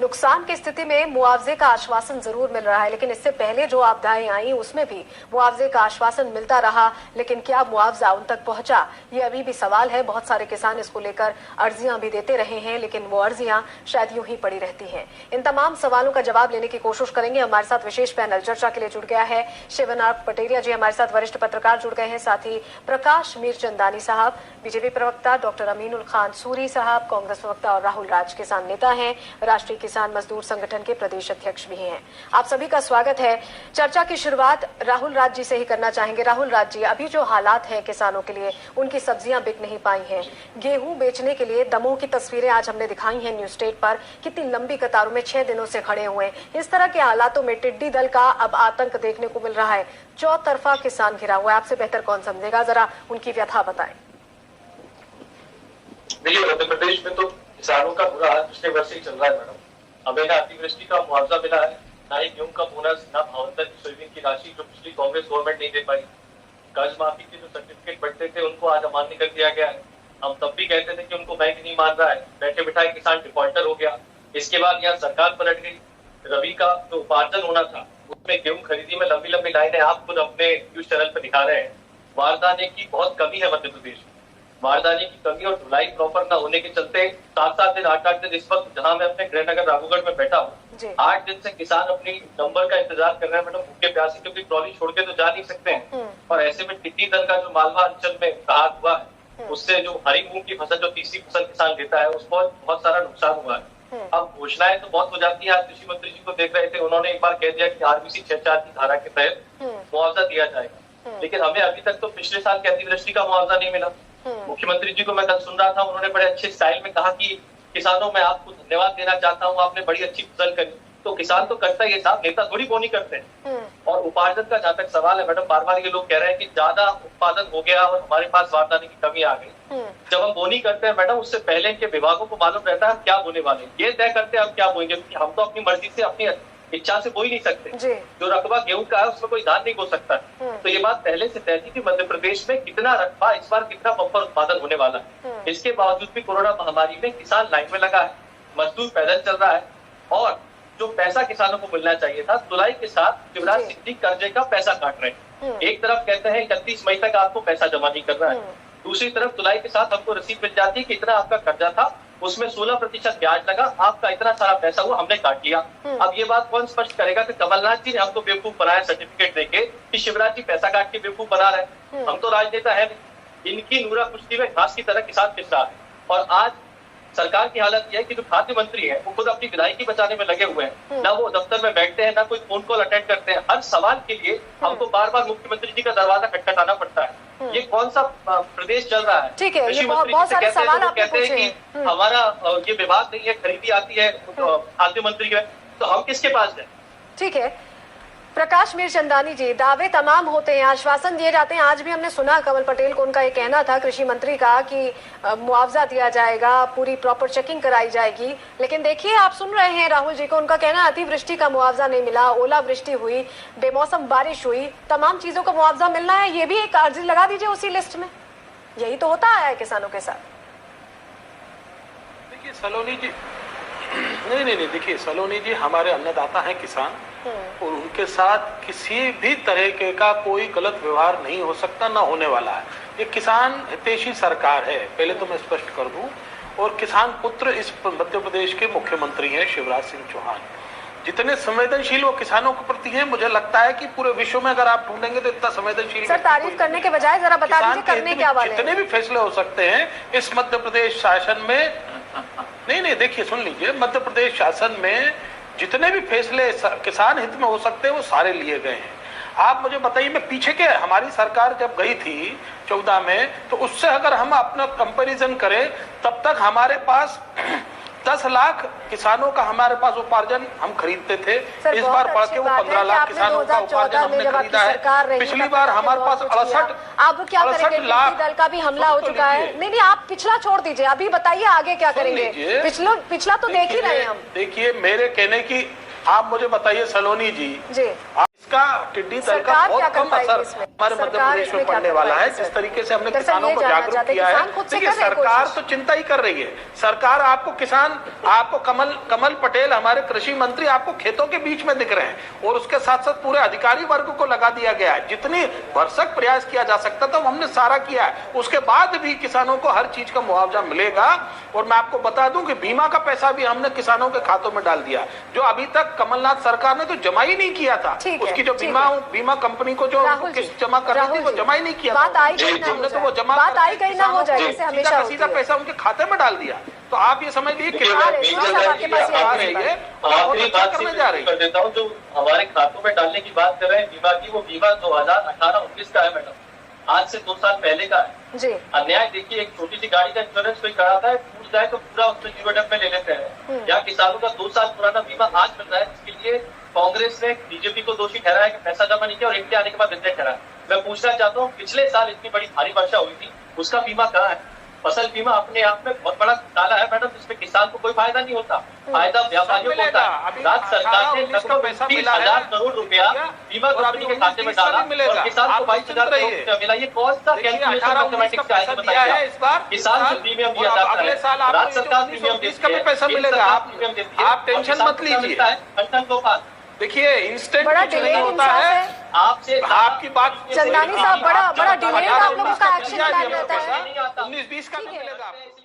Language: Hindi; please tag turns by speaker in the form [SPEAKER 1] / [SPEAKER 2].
[SPEAKER 1] नुकसान की स्थिति में मुआवजे का आश्वासन जरूर मिल रहा है, लेकिन इससे पहले जो आपदाएं आई उसमें भी मुआवजे का आश्वासन मिलता रहा, लेकिन क्या मुआवजा उन तक पहुंचा, ये अभी भी सवाल है। बहुत सारे किसान इसको लेकर अर्जियां भी देते रहे हैं, लेकिन वो अर्जियां शायद यूं ही पड़ी रहती हैं। इन तमाम सवालों का जवाब लेने की कोशिश करेंगे। हमारे साथ विशेष पैनल चर्चा के लिए जुड़ गया है शिवनाथ पटेरिया जी, हमारे साथ वरिष्ठ पत्रकार जुड़ गए हैं, साथ ही प्रकाश मीरचंदानी साहब, बीजेपी प्रवक्ता डॉक्टर अमीनुल खान सूरी साहब, कांग्रेस प्रवक्ता, और राहुल राज किसान नेता हैं, राष्ट्रीय किसान मजदूर संगठन के प्रदेश अध्यक्ष भी हैं। आप सभी का स्वागत है। चर्चा की शुरुआत राहुल राज जी से ही करना चाहेंगे। राहुल राज जी, अभी जो हालात हैं किसानों के लिए, उनकी सब्जियां बिक नहीं पाई हैं, गेहूं बेचने के लिए दमोह की तस्वीरें आज हमने दिखाई हैं न्यूज स्टेट पर, कितनी लंबी कतारों में 6 दिनों से खड़े हुए हैं। इस तरह के हालातों में टिड्डी दल का अब आतंक देखने को मिल रहा है, चौतरफा किसान घिरा हुआ है। आपसे बेहतर कौन समझेगा, जरा उनकी व्यथा बताएं।
[SPEAKER 2] देखिए, मध्य प्रदेश में तो किसानों का बुरा हाल पिछले वर्ष ही चल रहा है मैडम। हमें ना अतिवृष्टि का मुआवजा मिला है, ना ही गेहूं का बोनस, ना भावंतर की सोयाबीन की राशि जो पिछली कांग्रेस गवर्नमेंट नहीं दे पाई। कर्ज माफी के जो सर्टिफिकेट बढ़ते थे उनको आज अमान्य कर दिया गया है। हम तब भी कहते थे कि उनको बैंक नहीं मान रहा है, बैठे बिठाए किसान डिफॉल्टर हो गया। इसके बाद यहाँ सरकार पलट गई। रबी का जो उपार्जन होना था उसमें गेहूं खरीदी में लंबी लंबी लाइनें आप खुद अपने न्यूज चैनल पर दिखा रहे हैं। बारदाने की बहुत कमी है मध्य प्रदेश में। बारदाने की कमी और ढुलाई प्रॉपर न होने के चलते 7-7 दिन 8-8 दिन, इस वक्त जहां मैं अपने गृहनगर राघोगढ़ में बैठा हूँ, 8 दिन से किसान अपनी नंबर का इंतजार कर रहे हैं मैडम, भूखे प्यासे, क्योंकि ट्रॉली छोड़ के तो जा नहीं सकते हैं। और ऐसे में टिड्डी दल का जो मालवा अंचल में राहत हुआ है, उससे जो हरी मूंग की फसल, जो तीसरी फसल किसान लेता है, उसको बहुत सारा नुकसान हुआ है। अब घोषणाएं तो बहुत हो जाती है। आज कृषि मंत्री जी को देख रहे थे, उन्होंने एक बार कह दिया कि आरबीसी 6-4 की धारा के तहत मुआवजा दिया जाएगा, लेकिन हमें अभी तक तो पिछले साल की अतिवृष्टि का मुआवजा नहीं मिला। मुख्यमंत्री जी को मैं कल सुन रहा था, उन्होंने बड़े अच्छे स्टाइल में कहा कि किसानों में आपको धन्यवाद देना चाहता हूँ, आपने बड़ी अच्छी फसल करी। तो किसान तो करता ही है साहब, नेता थोड़ी बोनी करते हैं। और उपार्जन का जहाँ तक सवाल है मैडम, बार बार ये लोग कह रहे हैं कि ज्यादा उत्पादन हो गया और हमारे पास बारदाने की कमी आ गई। जब हम बोनी करते हैं मैडम, उससे पहले के विभागों को मालूम रहता है हम क्या बोने वाले, ये तय करते हैं हम क्या बोएंगे, क्योंकि हम तो अपनी मर्जी से, अपनी इच्छा से बो ही नहीं सकते। जो रकबा गेहूं का है उसमें कोई धान नहीं बो सकता। तो ये बात पहले से तय थी कि मध्य प्रदेश में कितना रकबा, इस बार कितना बम्पर उत्पादन होने वाला है। इसके बावजूद भी कोरोना महामारी में किसान लाइन में लगा है, मजदूर पैदल चल रहा है, और जो पैसा किसानों को मिलना चाहिए था, तुलाई के साथ शिवराज सिंह जी कर्जे का पैसा काट रहे हैं। एक तरफ कहते हैं 31 मई तक आपको पैसा जमा नहीं करना है, दूसरी तरफ तुलाई के साथ हमको रसीद मिल जाती है कि इतना आपका कर्जा था, उसमें 16% ब्याज लगा, आपका इतना सारा पैसा हुआ, हमने काट लिया। अब ये बात कौन स्पष्ट करेगा कि कमलनाथ जी ने हमको बेवकूफ बनाया सर्टिफिकेट देके कि शिवराज जी पैसा काट के बेवकूफ बना रहे हैं। हम तो राजनेता है, इनकी नूरा कुश्ती में घास की तरह किसान पिस रहा है। और आज सरकार की हालत यह है कि जो खाद्य मंत्री है वो खुद अपनी विधायकी बचाने में लगे हुए हैं, ना वो दफ्तर में बैठते हैं, ना कोई फोन कॉल अटेंड करते हैं। हर सवाल के लिए हमको बार बार मुख्यमंत्री जी का दरवाजा खटखटाना पड़ता है। ये कौन सा प्रदेश चल रहा है?
[SPEAKER 1] ठीक है, ये बहुत सारे सवाल आपने
[SPEAKER 2] कहते हैं कि हमारा ये विभाग नहीं है, खरीदी आती है खाद्य मंत्री के, तो हम किसके पास जाए?
[SPEAKER 1] ठीक है, प्रकाश मीरचंदानी जी, दावे तमाम होते हैं, आश्वासन दिए जाते हैं। आज भी हमने सुना कमल पटेल को, उनका ये कहना था कृषि मंत्री का कि मुआवजा दिया जाएगा, पूरी प्रॉपर चेकिंग कराई जाएगी, लेकिन देखिए आप सुन रहे हैं राहुल जी को, उनका कहना अतिवृष्टि का मुआवजा नहीं मिला, ओलावृष्टि हुई, बेमौसम बारिश हुई, तमाम चीजों का मुआवजा मिलना है, ये भी एक अर्जी लगा दीजिए उसी लिस्ट में। यही तो होता है किसानों के साथ।
[SPEAKER 3] देखिए सलोनी जी, नहीं, देखिए सलोनी जी, हमारे अन्नदाता हैं किसान, और उनके साथ किसी भी तरीके का कोई गलत व्यवहार नहीं हो सकता, ना होने वाला है। ये किसान हितैषी सरकार है, पहले तो मैं स्पष्ट कर दूं। और किसान पुत्र इस मध्य प्रदेश के मुख्यमंत्री हैं शिवराज सिंह चौहान। जितने संवेदनशील वो किसानों के प्रति हैं, मुझे लगता है कि पूरे विश्व में अगर आप ढूंढेंगे तो इतना संवेदनशील।
[SPEAKER 1] सर, तारीफ करने के बजाय जरा बता दीजिए करने क्या वाले हैं।
[SPEAKER 3] जितने भी फैसले हो सकते हैं इस मध्य प्रदेश शासन में, नहीं, देखिए सुन लीजिए, मध्य प्रदेश शासन में जितने भी फैसले किसान हित में हो सकते हैं वो सारे लिए गए हैं। आप मुझे बताइए, मैं पीछे के, हमारी सरकार जब गई थी 14 में, तो उससे अगर हम अपना कंपैरिजन करें, तब तक हमारे पास 10 लाख किसानों का हमारे पास उपार्जन हम खरीदते थे। इस बार बढ़ के वो 15 लाख किसानों का उपार्जन हमने खरीदा है। पिछली बार हमारे पापास 68
[SPEAKER 1] अब क्या करेंगे? टिड्डी दल का भी हमला हो चुका है। नहीं, आप पिछला छोड़ दीजिए, अभी बताइए आगे क्या करेंगे। पिछला तो देख ही रहे हैं हम।
[SPEAKER 3] देखिए, मेरे कहने की, आप मुझे बताइए सलोनी जी, आप इसका इसका टिड्डी दल का
[SPEAKER 1] सरकार क्या
[SPEAKER 3] बहुत
[SPEAKER 1] कर
[SPEAKER 3] कम
[SPEAKER 1] पाएगी
[SPEAKER 3] असर
[SPEAKER 1] इसमें?
[SPEAKER 3] हमारे मध्य
[SPEAKER 1] सरकार
[SPEAKER 3] प्रदेश में
[SPEAKER 1] इसमें क्या
[SPEAKER 3] पड़ने
[SPEAKER 1] कर
[SPEAKER 3] वाला है।
[SPEAKER 1] पाएगी
[SPEAKER 3] जिस
[SPEAKER 1] सर?
[SPEAKER 3] तरीके से हमने
[SPEAKER 1] दरअसल
[SPEAKER 3] किसानों
[SPEAKER 1] ये
[SPEAKER 3] को
[SPEAKER 1] जानना
[SPEAKER 3] जागरूक
[SPEAKER 1] चाहते हैं,
[SPEAKER 3] किया है,
[SPEAKER 1] किसान खुद से
[SPEAKER 3] देखिए
[SPEAKER 1] कर रहे हैं
[SPEAKER 3] सरकार
[SPEAKER 1] कोशिश।
[SPEAKER 3] तो चिंता ही कर रही है। सरकार आपको किसान, आपको कमल पटेल हमारे कृषि मंत्री आपको खेतों के बीच में दिख रहे हैं, और उसके साथ साथ पूरे अधिकारी वर्ग को लगा दिया गया है। जितनी भरसक प्रयास किया जा सकता था हमने सारा किया है, उसके बाद भी किसानों को हर चीज का मुआवजा मिलेगा। और मैं आपको बता दूं कि बीमा का पैसा भी हमने किसानों के खातों में डाल दिया, जो अभी तक कमलनाथ सरकार ने तो जमा ही नहीं किया था। उसकी जो बीमा कंपनी को जो किस्त जमा करनी थी वो जमा ही नहीं किया
[SPEAKER 1] बात आई
[SPEAKER 3] था,
[SPEAKER 1] कहीं ना हो
[SPEAKER 3] हमने तो वो
[SPEAKER 1] जाए,
[SPEAKER 3] जमा
[SPEAKER 1] बात आई कहीं ना हो जाए, जैसे हमेशा
[SPEAKER 3] सीधा
[SPEAKER 1] होती
[SPEAKER 3] सीधा
[SPEAKER 1] है।
[SPEAKER 3] पैसा उनके खाते में डाल दिया। तो आप ये समझ लीजिए
[SPEAKER 2] देखिए,
[SPEAKER 3] किसान
[SPEAKER 2] मैं बीच में
[SPEAKER 1] आपके पास ये
[SPEAKER 3] आ रही है और
[SPEAKER 2] आखिरी
[SPEAKER 3] अच्छा
[SPEAKER 2] बात
[SPEAKER 3] करने
[SPEAKER 2] से
[SPEAKER 3] जा रही
[SPEAKER 2] कर
[SPEAKER 3] है।
[SPEAKER 2] देता हूँ। जो हमारे खातों में डालने की बात कर रहे हैं बीमा की, वो बीमा 2018-19 का है मैडम, आज से 2 साल पहले का है
[SPEAKER 1] जी।
[SPEAKER 2] अन्याय देखिए, एक छोटी सी गाड़ी का इंश्योरेंस कोई कराता है, टूट जाए तो पूरा उसमें जीरो डेप में ले लेते हैं। यहाँ किसानों का 2 साल पुराना बीमा आज मिल रहा है, जिसके लिए कांग्रेस ने बीजेपी को दोषी ठहराया कि पैसा जमा नहीं किया और इनके आने के बाद विधेयक ठहराया। मैं पूछना चाहता हूँ, पिछले साल इतनी बड़ी भारी वर्षा हुई थी, उसका बीमा कहाँ है? फसल बीमा अपने आप में बहुत बड़ा घोटाला है मैडम, जिसमें किसान को कोई फायदा नहीं होता, फायदा व्यापारियों को होता है। राज्य सरकार ने लगभग 30,000 करोड़ रुपया बीमा कंपनी के खाते में डाला और किसान को 22,000 करोड़ रुपया मिला। ये कौन सा कैलकुलेशन मैथमेटिक्स का है बताइए? किसान जो प्रीमियम दिया जाता है, राज्य सरकार प्रीमियम देती है,
[SPEAKER 3] पैसा मिलेगा, आप टेंशन मत लीजिए।
[SPEAKER 2] कंटन गोपाल
[SPEAKER 3] देखिए इंस्टेंट
[SPEAKER 1] बड़ा
[SPEAKER 3] कुछ नहीं
[SPEAKER 1] डिले
[SPEAKER 3] होता
[SPEAKER 1] इंसाफ
[SPEAKER 3] है।
[SPEAKER 1] है।
[SPEAKER 2] आपसे
[SPEAKER 3] आपकी बात
[SPEAKER 1] चंदानी साहब, बड़ा डिले आप लोगों का एक्शन प्लान रहता है।
[SPEAKER 3] 19-20 का
[SPEAKER 1] ठीक है।
[SPEAKER 3] मिलेगा आपको।